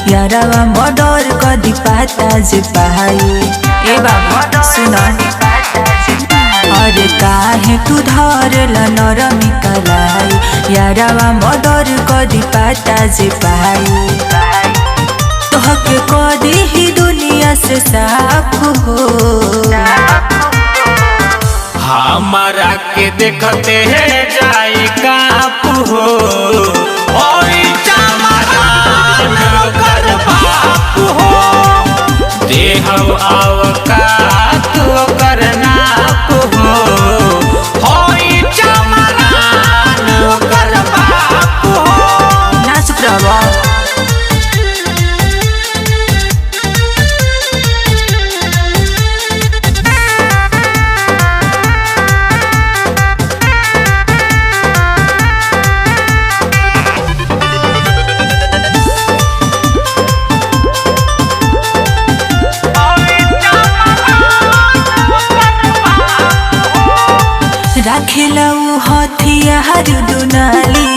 यारावा मर्डर कदी पाता जे पाई। ए बाबा सुनो अरे काहे तू धरला नरमी कलाई, यारावा मर्डर कदी पाता जे पाई। तोहके कदी ही दुनिया से साफ हो, हमारा के देखते है जाए काप हो। ओई चमरान कर बाप हो, देहव अवकात कर नाप हो। ओई चमरान कर बाप हो। नाच प्रभा राखेला उ हथियार दुनाली,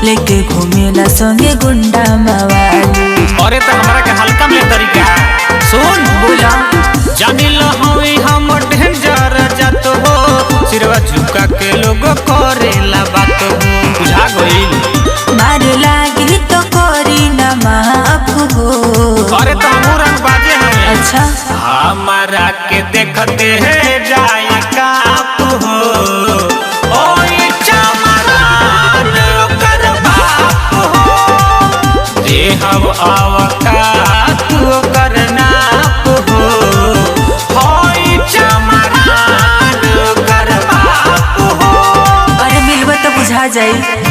लेके घूमेला संगे गुंडा मवाली। अरे तो हमारा के हल्का में तरीका सुन बोला जानिल हवे हम डेंजर जात हो, सिरवा झुका के लोग करेला बात हो। बुझा गइल मार लागी तो करी ना माफ हो। अरे तो हम रंग बाजे हमें अच्छा हमारा के देखते है जाए काप हो। ओई चमरान कर बाप हो, देहव अवकात कर नाप हो। ओई चमरान कर बाप हो। अरे मिलबा तो बुझा जाई।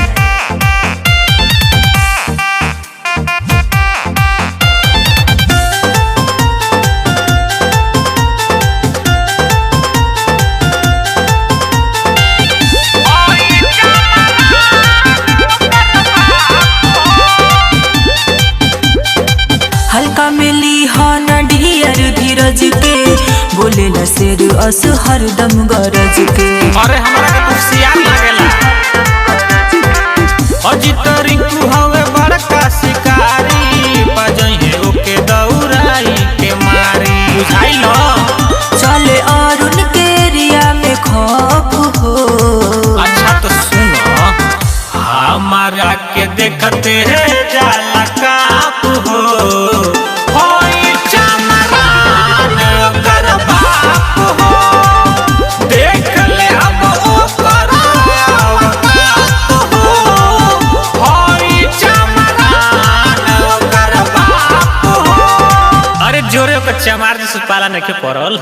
हल्का मिली हो न ढियर धीरज के, बोलेला शेर अस हरदम गरज के। अरे हमारा के कुर्सियार लागेला अजित रिंकू हवे बड़का शिकारी, पजइहे ओके दौड़ाई के मारी। बुझाई लो चले अरुण के एरिया में खौफ हो। अच्छा तो सुनो हमारा के देखते है जाला काप हो। होई चमरान कर बाप हो, देख ले अब ओकर औकात हो। होई चमरान कर बाप हो। अरे जोरे ओकर चमार जैसे पाला नहीं के पड़ल।